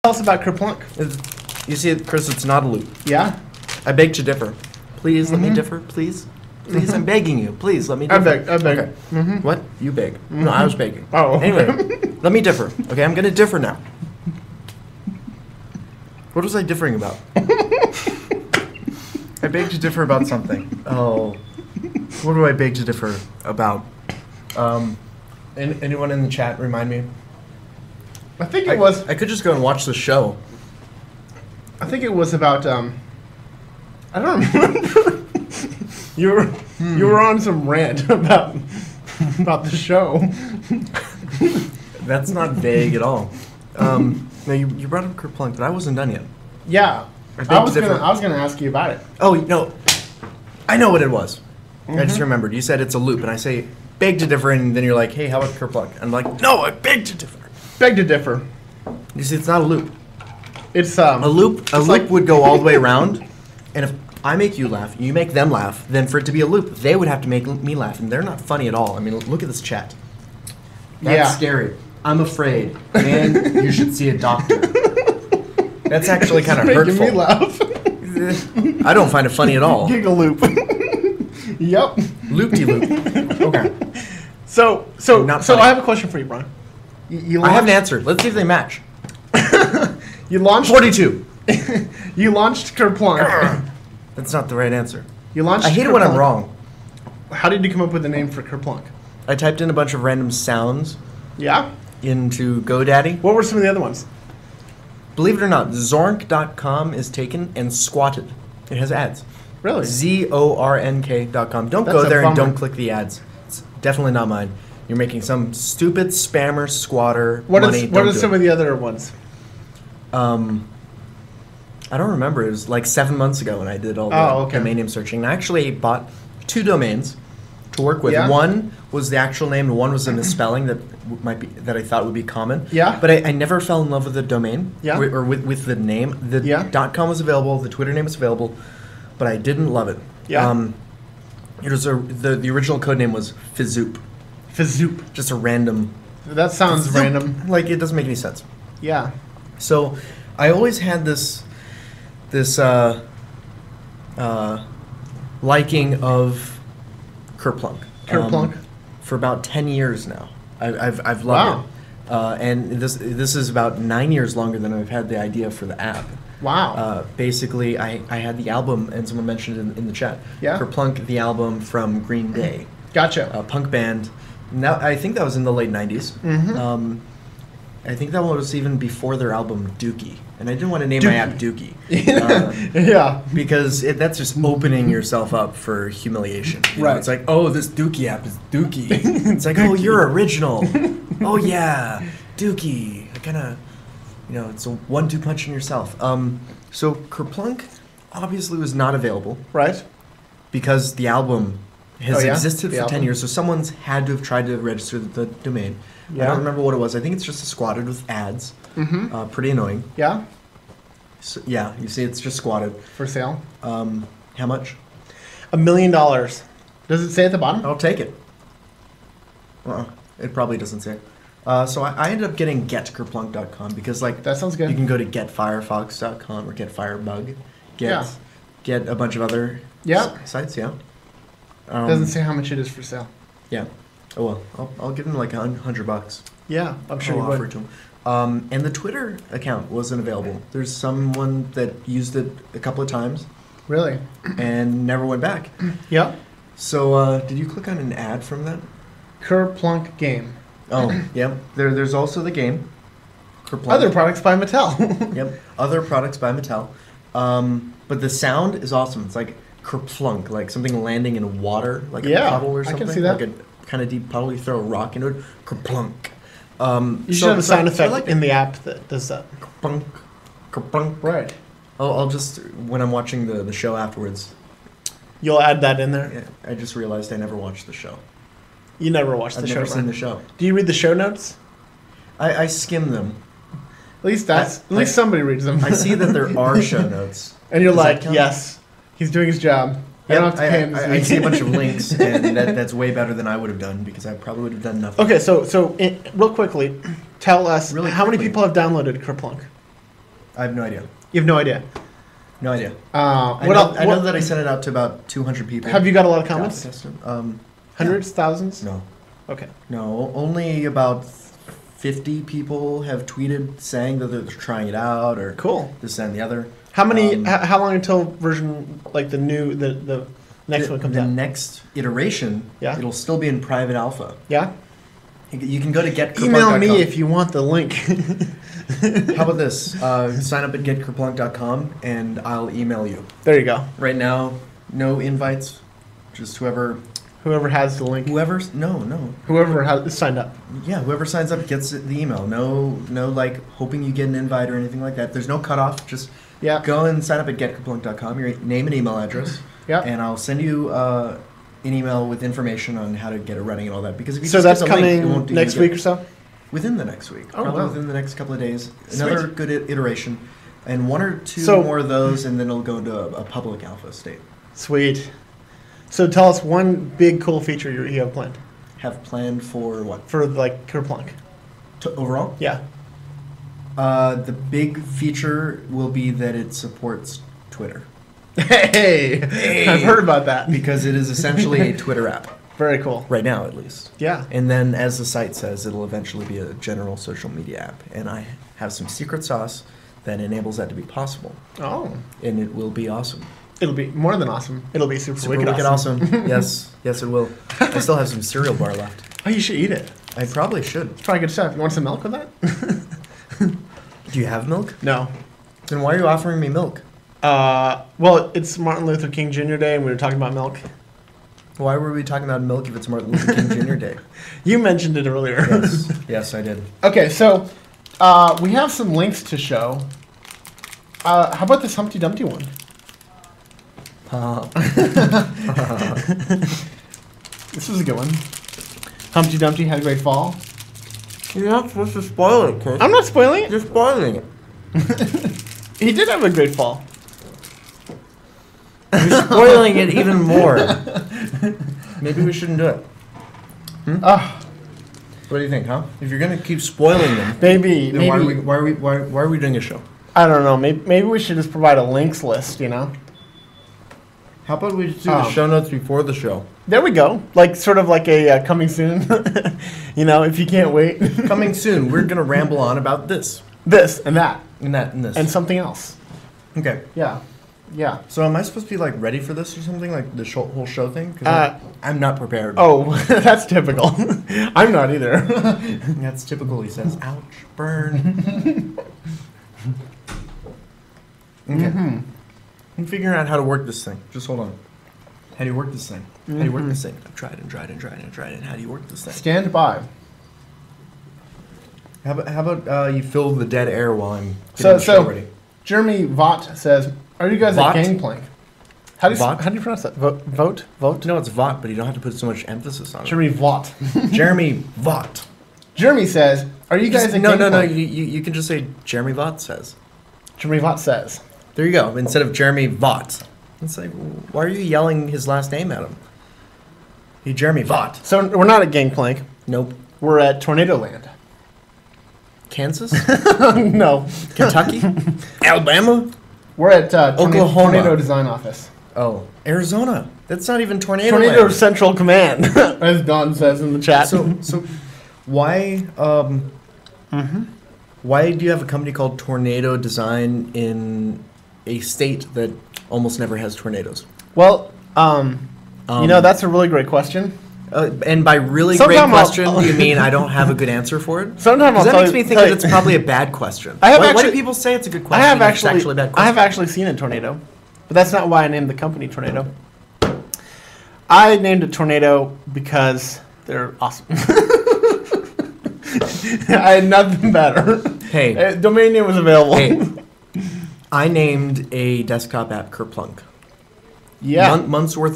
Tell us about Kerplunk. You see, Chris, it's not a loop. Yeah? I beg to differ. Please let me differ, please. Please, I'm begging you. Please let me differ. I beg. Okay. What? You beg. No, I was begging. Oh. Anyway, let me differ. Okay, I'm going to differ now. What was I differing about? I beg to differ about something. Oh. What do I beg to differ about? Anyone in the chat remind me? I think it was... I could just go and watch the show. I think it was about, I don't remember. You were on some rant about the show. That's not vague at all. No, you brought up Kerplunk, but I wasn't done yet. Yeah. I was gonna ask you about it. Oh, no. I know what it was. I just remembered. You said it's a loop, and I say, beg to differ, and then you're like, hey, how about Kerplunk? I'm like, no, I beg to differ. Beg to differ. You see, it's not a loop. It's a loop. A loop would go all the way around, and if I make you laugh, you make them laugh, then for it to be a loop, they would have to make me laugh, and they're not funny at all. I mean, look at this chat. That's scary. I'm afraid, and you should see a doctor. That's actually kind of hurtful. Making me laugh. I don't find it funny at all. Giggle loop. Yep. Loop-de-loop. Okay. So I have a question for you, Brian. I have an answer. Let's see if they match. You launched 42. You launched Kerplunk. That's not the right answer. You launched. I hate it when I'm wrong. How did you come up with the name for Kerplunk? I typed in a bunch of random sounds. Yeah. Into GoDaddy. What were some of the other ones? Believe it or not, Zornk.com is taken and squatted. It has ads. Really? ZORNK.com. Don't go there and don't click the ads. It's definitely not mine. You're making some stupid spammer squatter money. What are some of the other ones? I don't remember. It was like 7 months ago when I did all the domain name searching. And I actually bought 2 domains to work with. Yeah. One was the actual name, and one was a misspelling that I thought would be common. Yeah. But I never fell in love with the domain. Yeah. Or with the name. The .com was available. The Twitter name was available, but I didn't love it. Yeah. It was the original code name was Fizzoop. Fizzoop. Just a random. That sounds random. Like, it doesn't make any sense. Yeah. So I always had this liking of Kerplunk. For about 10 years now. I've loved it. And this is about 9 years longer than I've had the idea for the app. Wow. Basically, I had the album, and someone mentioned it in the chat. Yeah. Kerplunk, the album from Green Day. Gotcha. A punk band. Now, I think that was in the late 90s. Mm-hmm. I think that was even before their album Dookie. And I didn't want to name my app Dookie. Yeah. Because that's just opening yourself up for humiliation. You know? It's like, oh, this Dookie app is Dookie. It's like, oh, you're original. Oh, yeah, Dookie. I kind of, it's a 1-2 punch in yourself. So Kerplunk obviously was not available. Right. Because the album has existed for 10 years. So someone's had to have tried to register the domain. Yeah. I don't remember what it was. I think it's just squatted with ads. Mm-hmm. Pretty annoying. Yeah? So, yeah, you see it's just squatted. For sale? How much? $1 million. Does it say at the bottom? I'll take it. It probably doesn't say. So I ended up getting getkerplunk.com because, like, that sounds good. You can go to getfirefox.com or getfirebug. Get a bunch of other sites, yeah. Doesn't say how much it is for sale. Yeah. Oh, well, I'll give him like $100. Yeah, I'm sure I'll offer it to him. And the Twitter account wasn't available. There's someone that used it a couple of times. Really? And never went back. Yeah. So, did you click on an ad from that? Kerplunk game. Oh, yep. There's also the game. Kerplunk. Other products by Mattel. Yep. Other products by Mattel. But the sound is awesome. It's like kerplunk, like something landing in water, like a puddle or something. I can see that. Like a kind of deep puddle. You throw a rock into it. Kerplunk. You should have a sound effect in the app that does that. Kerplunk. Kerplunk. Right. I'll just, when I'm watching the show afterwards. You'll add that in there? Yeah, I just realized I never watched the show. You never watched the show? I've never seen the show. Do you read the show notes? I skim them. At least somebody reads them. I see that there are show notes. And you're like, yes, he's doing his job. I see a bunch of links, and that's way better than I would have done because I probably would have done nothing. Okay, so real quickly, tell us how many people have downloaded Kerplunk? I have no idea. You have no idea. No idea. I know that I sent it out to about 200 people. Have you got a lot of comments? Hundreds, Yeah. thousands? No. Okay. No, only about 50 people have tweeted saying that they're trying it out or Cool. this and the other. How many? How long until version like the next one comes the out? next iteration, Yeah. it'll still be in private alpha. Yeah. You can go to getkerplunk.com. Email me if you want the link. How about this? Sign up at getkerplunk.com and I'll email you. There you go. Right now, no invites. Just whoever has the link. Whoever has signed up. Yeah, whoever signs up gets the email. No, like hoping you get an invite or anything like that. There's no cutoff. Just go and sign up at getkerplunk.com. Your name and email address. Yeah. And I'll send you an itemal with information on how to get it running and all that. Because if you so just that's get the link, coming it won't do next week or so. Within the next week. Oh, Probably wow. within the next couple of days. Sweet. Another good iteration. And one or two more of those, and then it'll go into a public alpha state. Sweet. So tell us one big cool feature you have planned. Have planned for what? For like Kerplunk. Overall? Yeah. The big feature will be that it supports Twitter. Hey! I've heard about that. Because it is essentially a Twitter app. Very cool. Right now, at least. Yeah. And then, as the site says, it'll eventually be a general social media app. And I have some secret sauce that enables that to be possible. Oh. And it will be awesome. It'll be more than awesome. It'll be super wicked awesome. Yes, it will. I still have some cereal bar left. Oh, you should eat it. I probably should. It's probably good stuff. You want some milk with that? Do you have milk? No. Then why are you offering me milk? Well, it's Martin Luther King Jr. Day, and we were talking about milk. Why were we talking about milk if it's Martin Luther King Jr. Day? You mentioned it earlier. Yes, I did. Okay, so we have some links to show. How about this Humpty Dumpty one? This was a good one. Humpty Dumpty had a great fall. You're not supposed to spoil it, Chris. I'm not spoiling it. You're spoiling it. He did have a great fall. You're spoiling it even more. Maybe we shouldn't do it. What do you think, huh? If you're gonna keep spoiling them, maybe. Why are we doing a show? I don't know. Maybe we should just provide a links list. You know. How about we just do the show notes before the show? There we go. Like sort of like a coming soon. You know, if you can't wait. Coming soon. We're gonna ramble on about this, this, and that, and that, and this, and something else. Okay. Yeah. Yeah. So am I supposed to be like ready for this or something, like the whole show thing? 'Cause I'm not prepared. Oh, that's typical. I'm not either. That's typical. He says, "Ouch, burn." Okay. I'm figuring out how to work this thing. Just hold on. How do you work this thing? How do you work this thing? I've tried and tried and tried and tried. And how do you work this thing? Stand by. How about you fill the dead air while I'm getting the show ready? Jeremy Vaught says, "Are you guys Vaught? at Gangplank?" How do you Vaught? how do you pronounce that? Vote? No, it's Vaught, but you don't have to put so much emphasis on it. Jeremy Vaught. Jeremy Vaught. Jeremy says, "Are you guys at No. Gangplank?" You can just say Jeremy Vaught says. Jeremy Vaught says. There you go. Instead of Jeremy Vaught. It's like, why are you yelling his last name at him? Hey, Jeremy Vaught. So we're not at Gangplank. Nope. We're at Tornado Land. Kansas? No. Kentucky? Alabama? We're at Oklahoma. Tornado Design Office. Oh, Arizona. That's not even Tornado Tornado Land. Central Command, as Don says in the chat. So why why do you have a company called Tornado Design in a state that almost never has tornadoes? Well, you know, that's a really great question. And by really Sometime great question, do you mean I don't have a good answer for it? Sometimes that makes me think that it's probably a bad question. Why do people say it's a good question? I have it's actually a bad question? I have actually seen a tornado, but that's not why I named the company Tornado. I named it Tornado because they're awesome. I had nothing better. Hey. Domain name was available. Hey. I named a desktop app Kerplunk. Yeah. Months worth